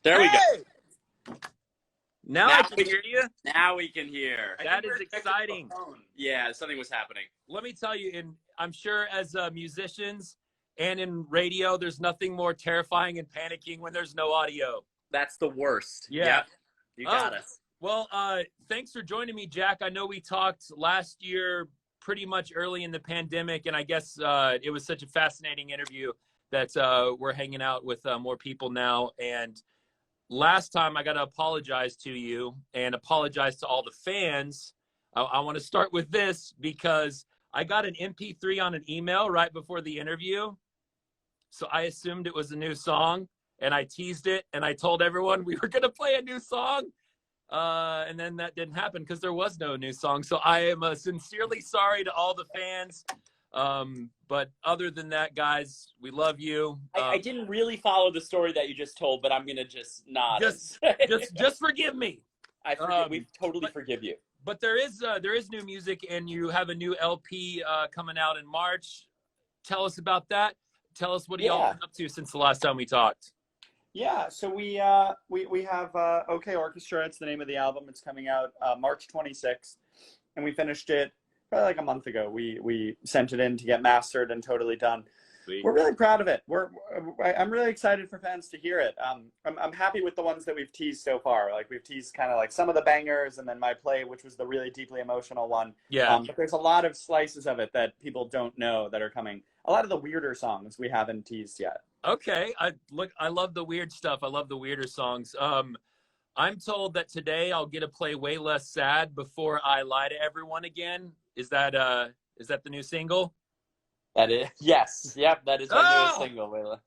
There we go. Now I can hear you. Now we can hear. That is exciting. Yeah, something was happening. Let me tell you, and I'm sure as musicians and in radio, there's nothing more terrifying and panicking when there's no audio. That's the worst. Yeah. Yep. You got us. Well, thanks for joining me, Jack. I know we talked last year pretty much early in the pandemic, and I guess it was such a fascinating interview that we're hanging out with more people now. And last time I got to apologize to you and apologize to all the fans. I want to start with this because I got an MP3 on an email right before the interview. So I assumed it was a new song, and I teased it, and I told everyone we were going to play a new song. And then that didn't happen because there was no new song. So I am sincerely sorry to all the fans. But other than that, guys, we love you. I didn't really follow the story that you just told, but I'm going to just nod. Just forgive me. We totally forgive you. But there is new music, and you have a new LP coming out in March. Tell us about that. Tell us what y'all been up to since the last time we talked. Yeah, so we have OK Orchestra. It's the name of the album. It's coming out March 26th, and we finished it probably like a month ago. We sent it in to get mastered and totally done. Sweet. We're really proud of it. I'm really excited for fans to hear it. I'm happy with the ones that we've teased so far. Like we've teased kind of like some of the bangers, and then My Play, which was the really deeply emotional one. Yeah. But there's a lot of slices of it that people don't know that are coming. A lot of the weirder songs we haven't teased yet. Okay, I love the weird stuff. I love the weirder songs. I'm told that today I'll get to play Way Less Sad Before I Lie to Everyone Again. Is that the new single? That is, yes. Yep, that is our newest single, Layla.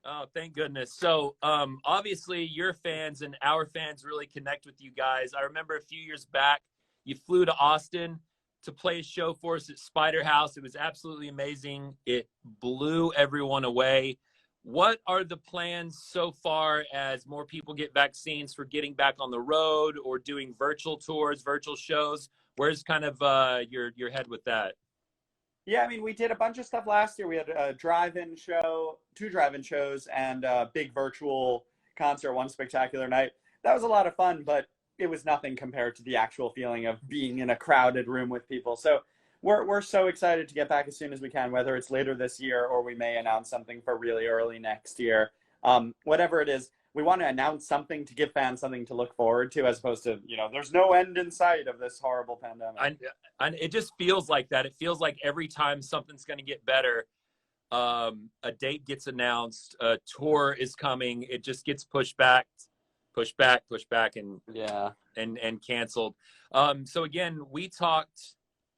Oh, thank goodness. So obviously your fans and our fans really connect with you guys. I remember a few years back, you flew to Austin to play a show for us at Spider House. It was absolutely amazing. It blew everyone away. What are the plans so far as more people get vaccines for getting back on the road or doing virtual tours, virtual shows? Where's kind of your head with that? Yeah, I mean, we did a bunch of stuff last year. We had a drive-in show, 2 drive-in shows, and a big virtual concert one spectacular night. That was a lot of fun, but it was nothing compared to the actual feeling of being in a crowded room with people. So we're so excited to get back as soon as we can, whether it's later this year or we may announce something for really early next year. Whatever it is, we want to announce something to give fans something to look forward to, as opposed to, there's no end in sight of this horrible pandemic. And it just feels like that. It feels like every time something's going to get better, a date gets announced, a tour is coming, it just gets pushed back, and canceled. So again, we talked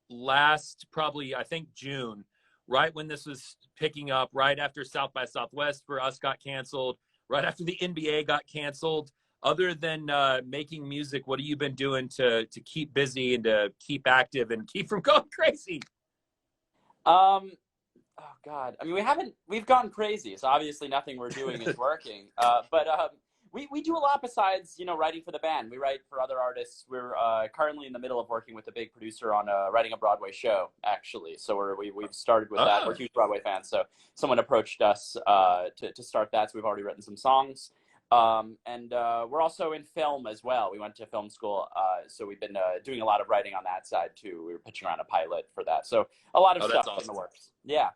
last, probably, I think June, right when this was picking up, right after South by Southwest for us got canceled, right after the NBA got canceled. Other than making music, what have you been doing to keep busy and to keep active and keep from going crazy? Oh God. I mean, we've gone crazy. So obviously nothing we're doing is working. But we do a lot besides, writing for the band. We write for other artists. We're currently in the middle of working with a big producer on writing a Broadway show, actually. So we've started with that. We're huge Broadway fans. So someone approached us to start that. So we've already written some songs. And we're also in film as well. We went to film school. So we've been doing a lot of writing on that side too. We were pitching around a pilot for that. So a lot of stuff in the works. Yeah.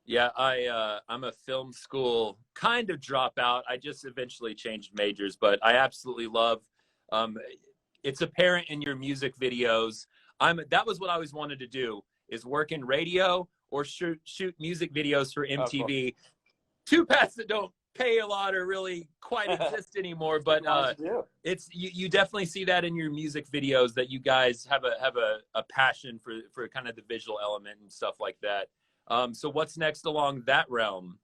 Yeah, I'm a film school kind of dropout. I just eventually changed majors, but I absolutely love. It's apparent in your music videos. That was what I always wanted to do: is work in radio or shoot music videos for MTV. Oh, cool. 2 paths that don't pay a lot or really quite exist anymore. But it's you definitely see that in your music videos that you guys have a passion for kind of the visual element and stuff like that. So what's next along that realm?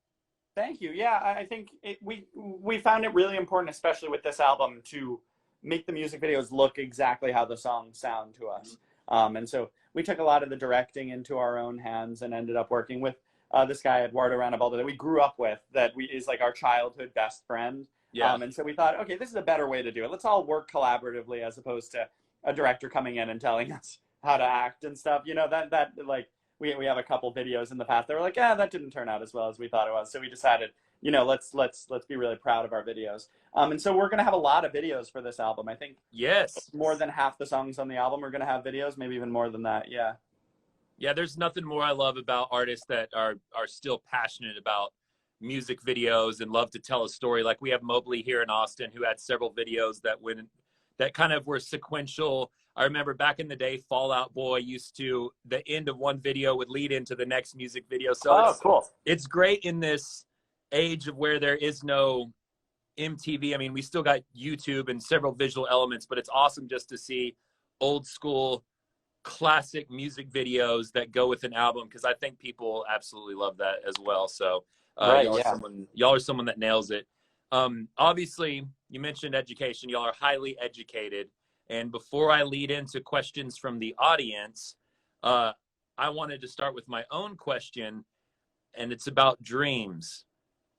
Thank you. Yeah, I think we found it really important, especially with this album, to make the music videos look exactly how the songs sound to us. And so we took a lot of the directing into our own hands and ended up working with this guy, Eduardo Ranabaldo, that we grew up with, that is like our childhood best friend. Yeah. And so we thought, okay, this is a better way to do it. Let's all work collaboratively as opposed to a director coming in and telling us how to act and stuff. We have a couple videos in the past that were like, that didn't turn out as well as we thought it was. So we decided let's be really proud of our videos. And so we're gonna have a lot of videos for this album. I think Yes. more than half the songs on the album are gonna have videos, maybe even more than that. Yeah. Yeah, there's nothing more I love about artists that are still passionate about music videos and love to tell a story. Like we have Mobley here in Austin, who had several videos that kind of were sequential. I remember back in the day, Fall Out Boy used to, the end of one video would lead into the next music video. So cool. It's great in this age of where there is no MTV. I mean, we still got YouTube and several visual elements, but it's awesome just to see old school classic music videos that go with an album, because I think people absolutely love that as well. So Right, y'all are someone that nails it. Obviously, you mentioned education. Y'all are highly educated. And before I lead into questions from the audience, I wanted to start with my own question, and it's about dreams.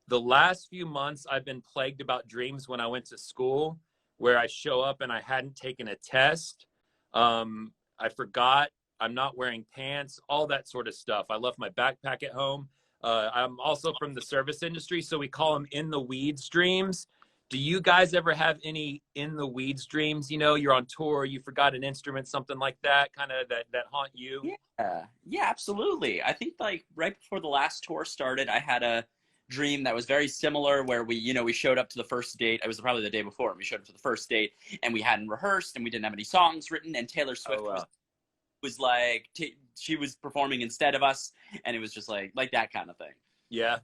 The last few months, I've been plagued about dreams when I went to school, where I show up and I hadn't taken a test. I forgot I'm not wearing pants, all that sort of stuff. I left my backpack at home. I'm also from the service industry, so we call them in the weeds dreams. Do you guys ever have any in the weeds dreams? You know, you're on tour, you forgot an instrument, something like that, kind of that haunt you? Yeah, absolutely. I think like right before the last tour started, I had a dream that was very similar, where we showed up to the first date. It was probably the day before, and we showed up to the first date and we hadn't rehearsed and we didn't have any songs written, and Taylor Swift was like she was performing instead of us, and it was just like that kind of thing. Yeah.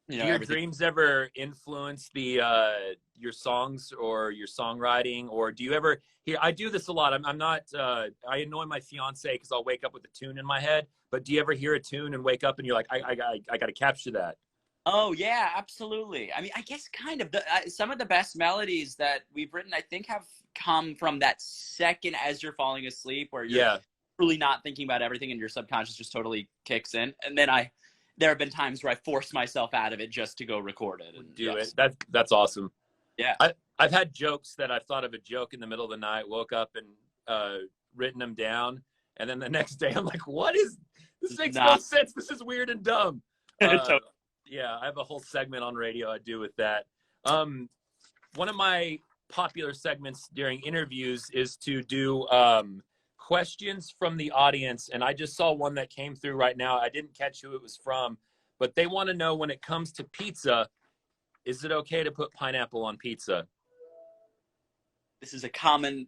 Do your dreams ever influence your songs or your songwriting, or do you ever hear? I do this a lot. I'm not. I annoy my fiance because I'll wake up with a tune in my head. But do you ever hear a tune and wake up and you're like, I got to capture that? Oh yeah, absolutely. I mean, I guess kind of some of the best melodies that we've written, I think, have come from that second as you're falling asleep, where you're really not thinking about everything and your subconscious just totally kicks in. And then there have been times where I force myself out of it just to go record it and do it. That's awesome. Yeah. I've had jokes that I've thought of a joke in the middle of the night, woke up and written them down, and then the next day I'm like, what is this? Makes no sense. This is weird and dumb. Yeah, I have a whole segment on radio I do with that. One of my popular segments during interviews is to do questions from the audience, and I just saw one that came through right now. I didn't catch who it was from, but they want to know, when it comes to pizza, is it okay to put pineapple on pizza? This is a common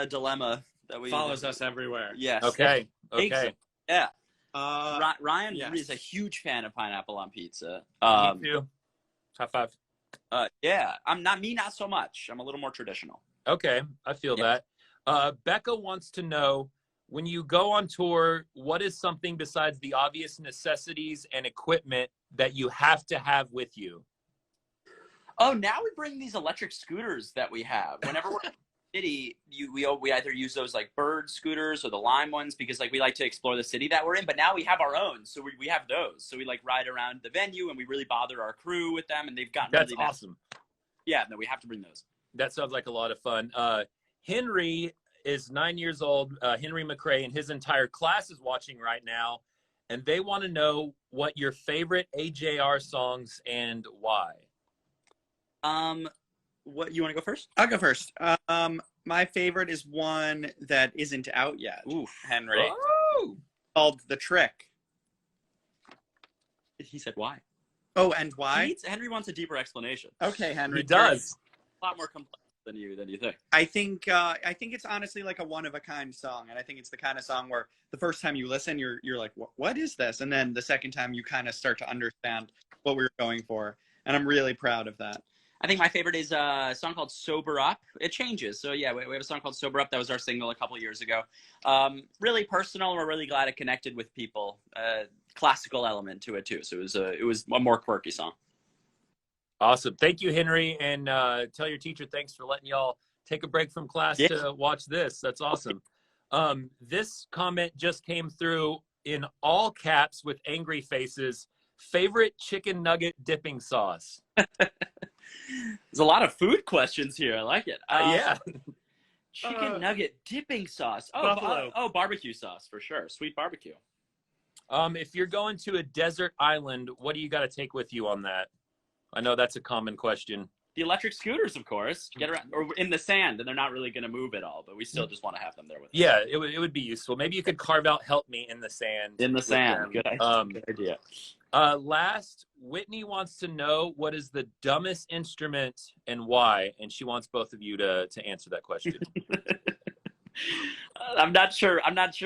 dilemma that follows us everywhere. Yes. Okay. Yeah. Ryan is a huge fan of pineapple on pizza. Me too. High five. Yeah, not so much. I'm a little more traditional. Okay, I feel that. Becca wants to know, when you go on tour, what is something besides the obvious necessities and equipment that you have to have with you? Oh, now we bring these electric scooters that we have. Whenever we're in the city, we either use those like bird scooters or the Lime ones, because like we like to explore the city that we're in. But now we have our own, so we have those. So we like ride around the venue and we really bother our crew with them, and they've gotten That's really awesome. Yeah, no, we have to bring those. That sounds like a lot of fun. Henry is 9 years old. Henry McRae and his entire class is watching right now, and they want to know what your favorite AJR songs and why. What, you want to go first? I'll go first. My favorite is one that isn't out yet. Oof, Henry. Oh! Called The Trick. He said why. Oh, and why? Henry wants a deeper explanation. Okay, Henry. He does. A lot more complex than you think. I think it's honestly like a one-of-a-kind song, and I think it's the kind of song where the first time you listen, you're like, what is this? And then the second time you kind of start to understand what we were going for, and I'm really proud of that. I think my favorite is a song called Sober Up. It changes. So yeah, we have a song called Sober Up. That was our single a couple years ago. Really personal. We're really glad it connected with people. Classical element to it too. So it was a more quirky song. Awesome. Thank you, Henry. And tell your teacher thanks for letting y'all take a break from class to watch this. That's awesome. This comment just came through in all caps with angry faces. Favorite chicken nugget dipping sauce? There's a lot of food questions here. I like it. Yeah. Chicken nugget dipping sauce. Oh, Buffalo. Barbecue sauce for sure. Sweet barbecue. If you're going to a desert island, what do you got to take with you on that? I know that's a common question. The electric scooters, of course, get around, or in the sand, and they're not really going to move at all, but we still just want to have them there with us. Yeah, it would be useful. Maybe you could carve out "Help Me" in the sand. In the sand. Good idea. Good idea. Last, Whitney wants to know what is the dumbest instrument and why, and she wants both of you to answer that question. I'm not sure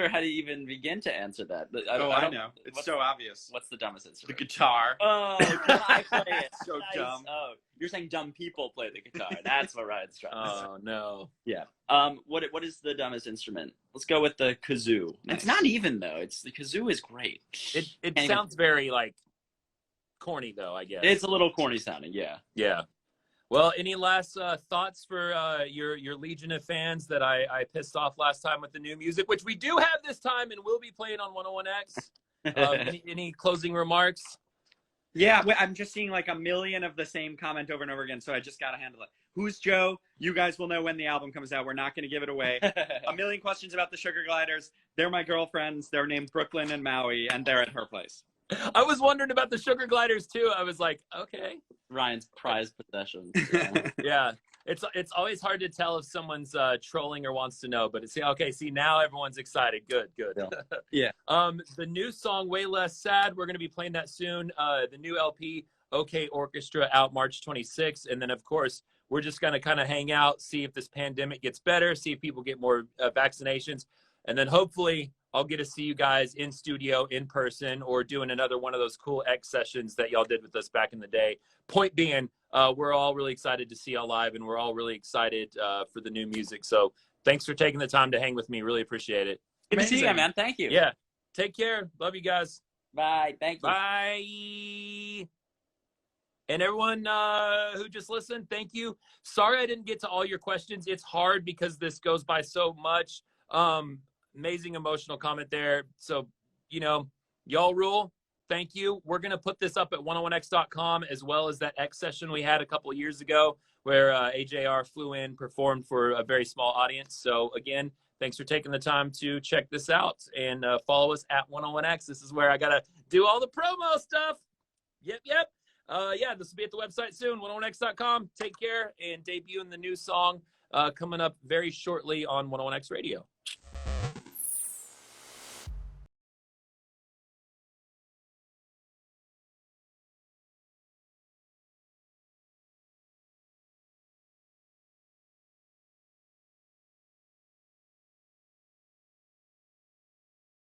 how to even begin to answer that. I know. It's so obvious. What's the dumbest The instrument? guitar. Oh, I play it. So Nice. dumb. Oh, you're saying dumb people play the guitar. That's what Ryan's trying to say. Oh no. Yeah. What is the dumbest instrument? Let's go with the kazoo. Nice. It's not even though. It's the kazoo is great. It sounds very like corny though, I guess. It's a little corny sounding. Yeah. Yeah. Well, any last thoughts for your legion of fans that I pissed off last time with the new music, which we do have this time and will be playing on 101X? Any closing remarks? Yeah, I'm just seeing like a million of the same comment over and over again, so I just got to handle it. Who's Joe? You guys will know when the album comes out. We're not going to give it away. A million questions about the Sugar Gliders. They're my girlfriends. They're named Brooklyn and Maui, and they're at her place. I was wondering about the Sugar Gliders too. I was like, okay. Ryan's prized possessions. Yeah. It's always hard to tell if someone's trolling or wants to know, but it's okay. See, now everyone's excited. Good. Yeah. The new song "Way Less Sad." We're going to be playing that soon. The new LP OK Orchestra out March 26th, and then of course we're just going to kind of hang out, see if this pandemic gets better, see if people get more vaccinations, and then hopefully I'll get to see you guys in studio, in person, or doing another one of those cool X sessions that y'all did with us back in the day. Point being, we're all really excited to see y'all live, and we're all really excited for the new music. So thanks for taking the time to hang with me. Really appreciate it. Good to see you, man. Thank you. Yeah. Take care. Love you guys. Bye. Thank you. Bye. And everyone who just listened, thank you. Sorry I didn't get to all your questions. It's hard because this goes by so much. Amazing emotional comment there. So, y'all rule. Thank you. We're going to put this up at 101x.com as well as that X session we had a couple of years ago where AJR flew in, performed for a very small audience. So again, thanks for taking the time to check this out and follow us at 101x. This is where I got to do all the promo stuff. Yep. Yeah, this will be at the website soon, 101x.com. Take care and debuting the new song coming up very shortly on 101x Radio.